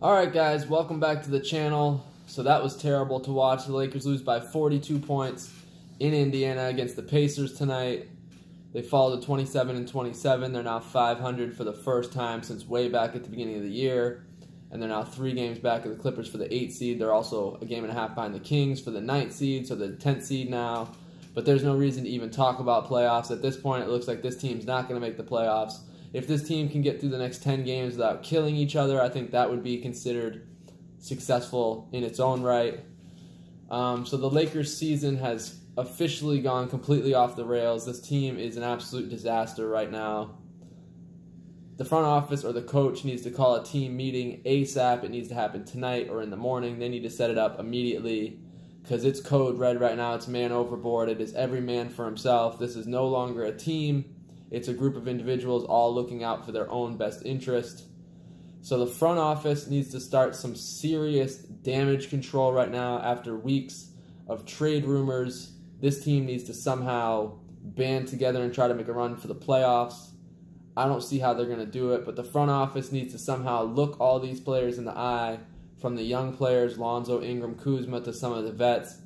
Alright guys, welcome back to the channel. So that was terrible to watch. The Lakers lose by 42 points in Indiana against the Pacers tonight. They fall to 27-27. They're now 500 for the first time since way back at the beginning of the year. And they're now 3 games back of the Clippers for the 8th seed. They're also a game and a half behind the Kings for the 9th seed, so the 10th seed now. But there's no reason to even talk about playoffs. At this point, it looks like this team's not going to make the playoffs. If this team can get through the next 10 games without killing each other, I think that would be considered successful in its own right. So the Lakers season has officially gone completely off the rails. This team is an absolute disaster right now. The front office or the coach needs to call a team meeting ASAP. It needs to happen tonight or in the morning. They need to set it up immediately because it's code red right now. It's man overboard. It is every man for himself. This is no longer a team. It's a group of individuals all looking out for their own best interest. So the front office needs to start some serious damage control right now after weeks of trade rumors. This team needs to somehow band together and try to make a run for the playoffs. I don't see how they're going to do it, but the front office needs to somehow look all these players in the eye, from the young players, Lonzo, Ingram, Kuzma, to some of the vets,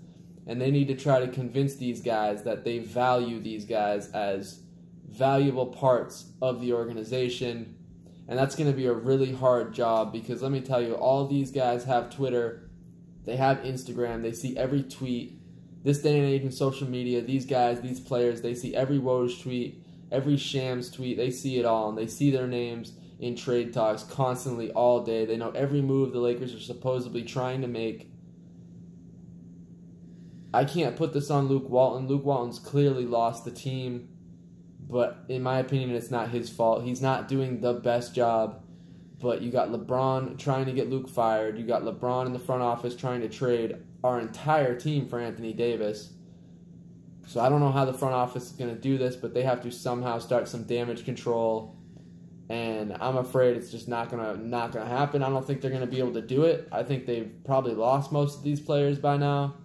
and they need to try to convince these guys that they value these guys as valuable parts of the organization. And that's going to be a really hard job because let me tell you, all these guys have Twitter, they have Instagram, they see every tweet. This day and age in social media, these guys, these players, they see every Woj tweet, every Shams tweet, they see it all, and they see their names in trade talks constantly all day. They know every move the Lakers are supposedly trying to make. I can't put this on Luke Walton. Luke Walton's clearly lost the team, but in my opinion, it's not his fault. He's not doing the best job, but you got LeBron trying to get Luke fired. You got LeBron in the front office trying to trade our entire team for Anthony Davis. So I don't know how the front office is going to do this, but they have to somehow start some damage control, and I'm afraid it's just not gonna happen. I don't think they're going to be able to do it. I think they've probably lost most of these players by now.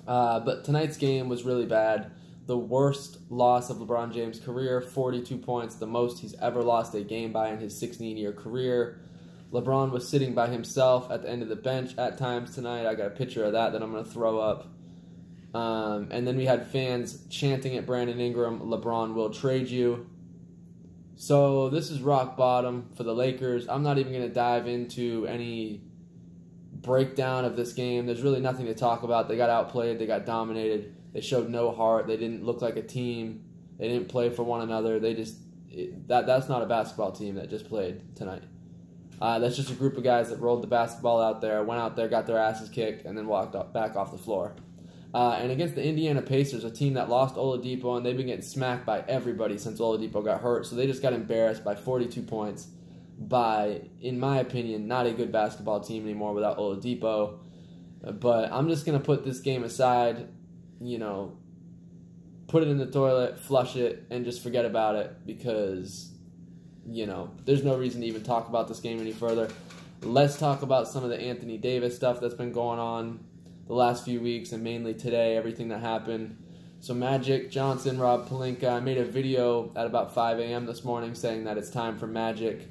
But tonight's game was really bad. The worst loss of LeBron James' career, 42 points, the most he's ever lost a game by in his 16-year career. LeBron was sitting by himself at the end of the bench at times tonight. I got a picture of that I'm going to throw up. And then we had fans chanting at Brandon Ingram, "LeBron will trade you." So this is rock bottom for the Lakers. I'm not even going to dive into any breakdown of this game. There's really nothing to talk about. They got outplayed. They got dominated. They showed no heart. They didn't look like a team. They didn't play for one another. That's not a basketball team that just played tonight. That's just a group of guys that rolled the basketball out there, went out there, got their asses kicked, and then walked back off the floor. And against the Indiana Pacers, a team that lost Oladipo, and they've been getting smacked by everybody since Oladipo got hurt, so they just got embarrassed by 42 points by, in my opinion, not a good basketball team anymore without Oladipo. But I'm just going to put this game aside, put it in the toilet, flush it, and just forget about it because, there's no reason to even talk about this game any further. Let's talk about some of the Anthony Davis stuff that's been going on the last few weeks, and mainly today, everything that happened. So Magic Johnson, Rob Pelinka, I made a video at about 5 a.m. this morning saying that it's time for Magic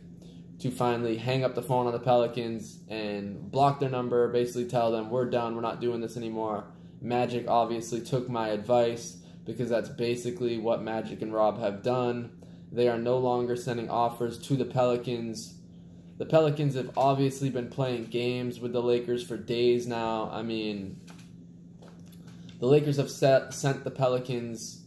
to finally hang up the phone on the Pelicans and block their number, basically tell them, we're done, we're not doing this anymore. Magic obviously took my advice because that's basically what Magic and Rob have done. They are no longer sending offers to the Pelicans. The Pelicans have obviously been playing games with the Lakers for days now. I mean, the Lakers have sent the Pelicans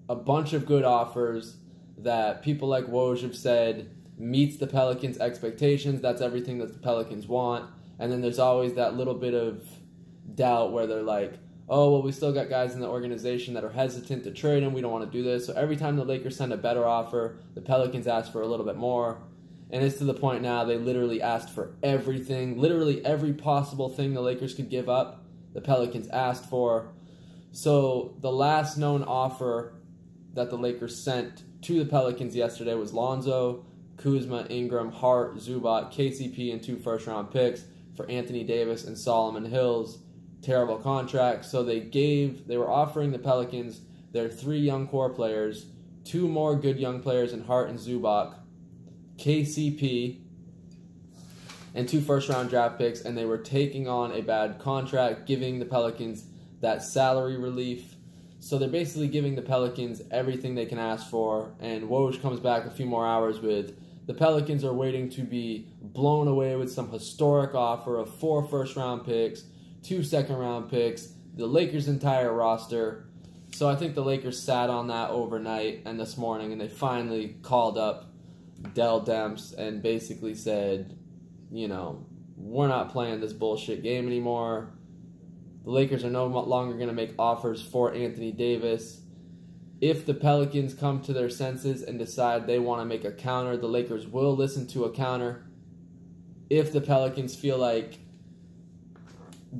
a bunch of good offers that people like Woj have said meets the Pelicans' expectations. That's everything that the Pelicans want. And then there's always that little bit of doubt where they're like, oh, well, we still got guys in the organization that are hesitant to trade him. We don't want to do this. So every time the Lakers send a better offer, the Pelicans ask for a little bit more. And it's to the point now they literally asked for everything. Literally every possible thing the Lakers could give up, the Pelicans asked for. So the last known offer that the Lakers sent to the Pelicans yesterday was Lonzo, Kuzma, Ingram, Hart, Zubac, KCP, and 2 first-round picks for Anthony Davis and Solomon Hills. Terrible contract. So they were offering the Pelicans their 3 young core players, 2 more good young players in Hart and Zubac, KCP, and 2 first-round draft picks, and they were taking on a bad contract, giving the Pelicans that salary relief. So they're basically giving the Pelicans everything they can ask for, and Woj comes back a few more hours with the Pelicans are waiting to be blown away with some historic offer of 4 first-round picks, 2 second-round picks, the Lakers' entire roster. So I think the Lakers sat on that overnight and this morning, and they finally called up Dell Demps and basically said, you know, we're not playing this bullshit game anymore. The Lakers are no longer going to make offers for Anthony Davis. If the Pelicans come to their senses and decide they want to make a counter, the Lakers will listen to a counter. If the Pelicans feel like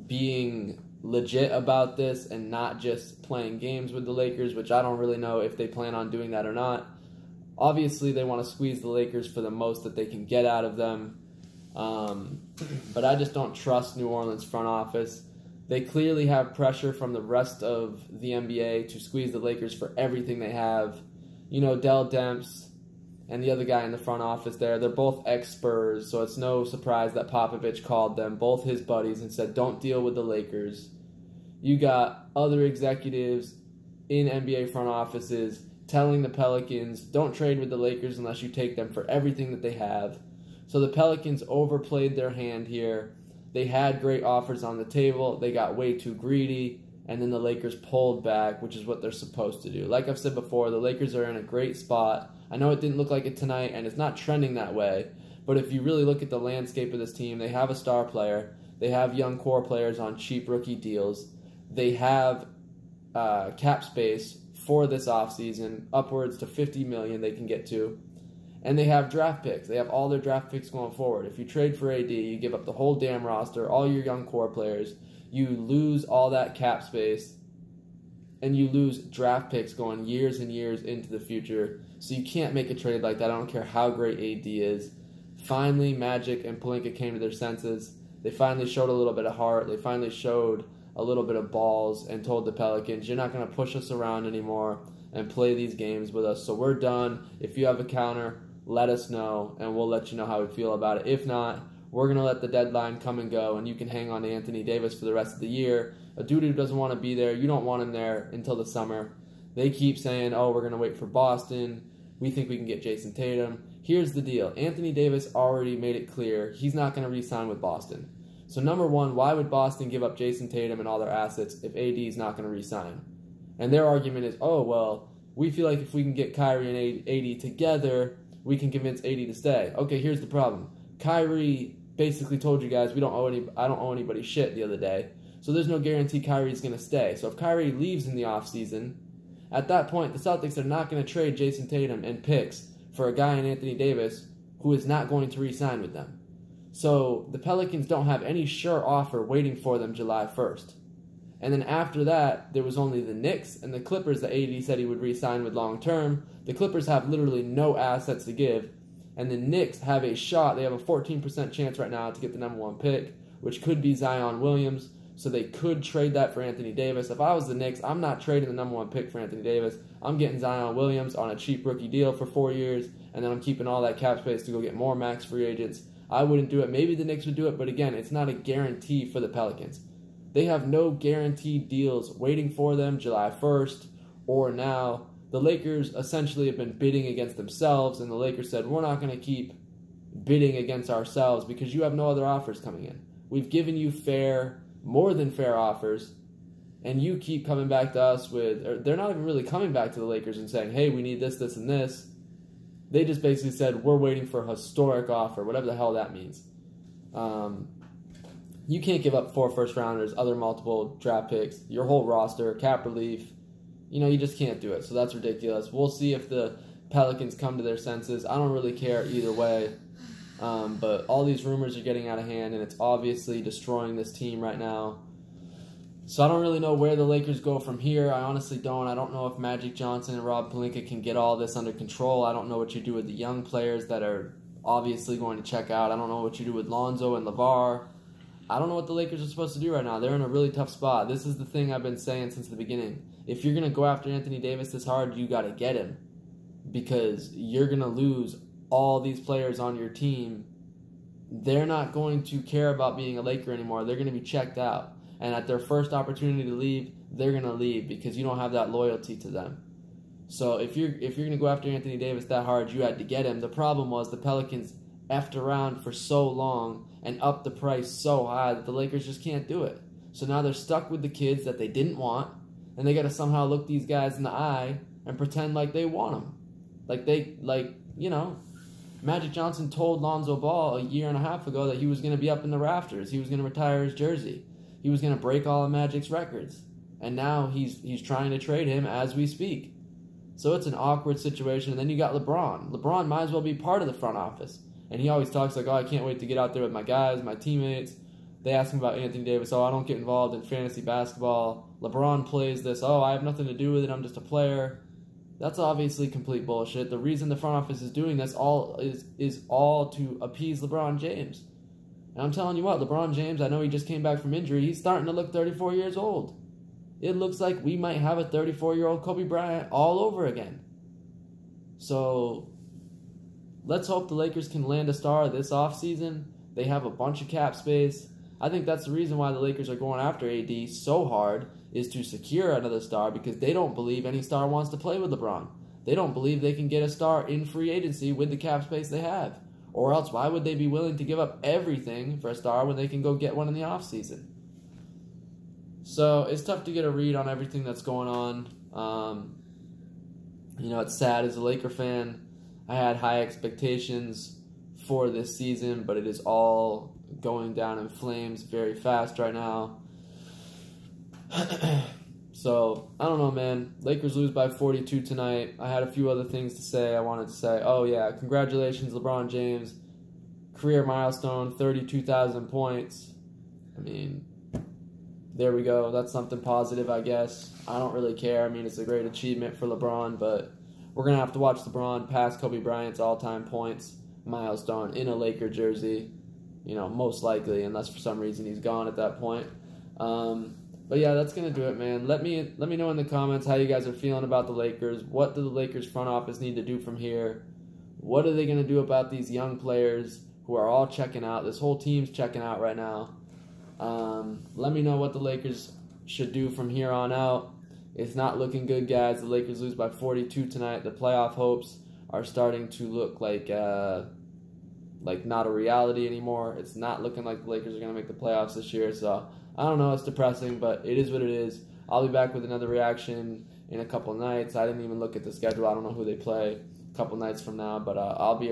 being legit about this and not just playing games with the Lakers, which I don't really know if they plan on doing that or not. Obviously, they want to squeeze the Lakers for the most that they can get out of them. But I just don't trust New Orleans front office. They clearly have pressure from the rest of the NBA to squeeze the Lakers for everything they have. You know, Dell Demps and the other guy in the front office there, they're both ex-Spurs, so it's no surprise that Popovich called them, both his buddies, and said, don't deal with the Lakers. You got other executives in NBA front offices telling the Pelicans, don't trade with the Lakers unless you take them for everything that they have. So the Pelicans overplayed their hand here. They had great offers on the table. They got way too greedy, and then the Lakers pulled back, which is what they're supposed to do. Like I've said before, the Lakers are in a great spot. I know it didn't look like it tonight, and it's not trending that way, but if you really look at the landscape of this team, they have a star player. They have young core players on cheap rookie deals. They have cap space for this offseason, upwards to $50 million they can get to. And they have draft picks. They have all their draft picks going forward. If you trade for AD, you give up the whole damn roster, all your young core players. You lose all that cap space, and you lose draft picks going years and years into the future. So you can't make a trade like that. I don't care how great AD is. Finally, Magic and Pelinka came to their senses. They finally showed a little bit of heart. They finally showed a little bit of balls and told the Pelicans, you're not going to push us around anymore and play these games with us. So we're done. If you have a counter, let us know, and we'll let you know how we feel about it. If not, we're going to let the deadline come and go, and you can hang on to Anthony Davis for the rest of the year. A dude who doesn't want to be there, you don't want him there until the summer. They keep saying, oh, we're going to wait for Boston. We think we can get Jason Tatum. Here's the deal. Anthony Davis already made it clear he's not going to re-sign with Boston. So number one, why would Boston give up Jason Tatum and all their assets if AD is not going to re-sign? And their argument is, oh, well, we feel like if we can get Kyrie and AD together, we can convince AD to stay. Okay, here's the problem. Kyrie basically told you guys I don't owe anybody shit the other day. So there's no guarantee Kyrie's going to stay. So if Kyrie leaves in the offseason, at that point, the Celtics are not going to trade Jason Tatum and picks for a guy in Anthony Davis who is not going to re-sign with them. So the Pelicans don't have any sure offer waiting for them July 1st. And then after that, there was only the Knicks and the Clippers that AD said he would re-sign with long-term. The Clippers have literally no assets to give. And the Knicks have a shot. They have a 14% chance right now to get the number 1 pick, which could be Zion Williams. So they could trade that for Anthony Davis. If I was the Knicks, I'm not trading the number 1 pick for Anthony Davis. I'm getting Zion Williams on a cheap rookie deal for 4 years, and then I'm keeping all that cap space to go get more max free agents. I wouldn't do it. Maybe the Knicks would do it, but again, it's not a guarantee for the Pelicans. They have no guaranteed deals waiting for them July 1st or now. The Lakers essentially have been bidding against themselves, and the Lakers said, we're not going to keep bidding against ourselves because you have no other offers coming in. We've given you fair, more than fair offers, and you keep coming back to us with, or they're not even really coming back to the Lakers and saying, hey, we need this, this, and this. They just basically said, we're waiting for a historic offer, whatever the hell that means. You can't give up 4 first-rounders, other multiple draft picks, your whole roster, cap relief. You know, you just can't do it. So that's ridiculous. We'll see if the Pelicans come to their senses. I don't really care either way. But all these rumors are getting out of hand, and it's obviously destroying this team right now. So I don't really know where the Lakers go from here. I honestly don't. I don't know if Magic Johnson and Rob Pelinka can get all this under control. I don't know what you do with the young players that are obviously going to check out. I don't know what you do with Lonzo and LeVar. I don't know what the Lakers are supposed to do right now. They're in a really tough spot. This is the thing I've been saying since the beginning. If you're going to go after Anthony Davis this hard, you got to get him, because you're going to lose all these players on your team they're not going to care about being a Laker anymore. They're going to be checked out. And at their first opportunity to leave, they're going to leave because you don't have that loyalty to them. So if you're going to go after Anthony Davis that hard, you had to get him. The problem was the Pelicans effed around for so long and upped the price so high that the Lakers just can't do it. So now they're stuck with the kids that they didn't want, and they got to somehow look these guys in the eye and pretend like they want them. Magic Johnson told Lonzo Ball a year and a half ago that he was going to be up in the rafters. He was going to retire his jersey. He was going to break all of Magic's records. And now he's trying to trade him as we speak. So it's an awkward situation. And then you got LeBron. LeBron might as well be part of the front office. And he always talks like, oh, I can't wait to get out there with my guys, my teammates. They ask him about Anthony Davis. Oh, I don't get involved in fantasy basketball. LeBron plays this. Oh, I have nothing to do with it. I'm just a player. That's obviously complete bullshit. The reason the front office is doing this is all to appease LeBron James. And I'm telling you what, LeBron James, I know he just came back from injury. He's starting to look 34 years old. It looks like we might have a 34-year-old Kobe Bryant all over again. So let's hope the Lakers can land a star this offseason. They have a bunch of cap space. I think that's the reason why the Lakers are going after AD so hard, is to secure another star, because they don't believe any star wants to play with LeBron. They don't believe they can get a star in free agency with the cap space they have. Or else, why would they be willing to give up everything for a star when they can go get one in the offseason? So it's tough to get a read on everything that's going on. It's sad as a Laker fan. I had high expectations for this season, but it is all going down in flames very fast right now. So, I don't know, man. Lakers lose by 42 tonight. I had a few other things to say. I wanted to say, oh, yeah, congratulations, LeBron James. Career milestone, 32,000 points. I mean, there we go. That's something positive, I guess. I don't really care. I mean, it's a great achievement for LeBron, but we're going to have to watch LeBron pass Kobe Bryant's all-time points milestone in a Laker jersey. Most likely, unless for some reason he's gone at that point. But yeah, that's going to do it, man. Let me know in the comments how you guys are feeling about the Lakers. What do the Lakers front office need to do from here? What are they going to do about these young players who are all checking out? This whole team's checking out right now. Let me know what the Lakers should do from here on out. It's not looking good, guys. The Lakers lose by 42 tonight. The playoff hopes are starting to look like not a reality anymore. It's not looking like the Lakers are going to make the playoffs this year, so I don't know, it's depressing, but it is what it is. I'll be back with another reaction in a couple nights. I didn't even look at the schedule. I don't know who they play a couple nights from now, but I'll be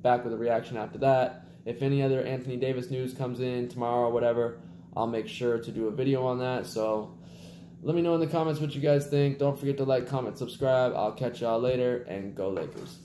back with a reaction after that. If any other Anthony Davis news comes in tomorrow or whatever, I'll make sure to do a video on that. So let me know in the comments what you guys think. Don't forget to like, comment, subscribe. I'll catch y'all later, and go Lakers.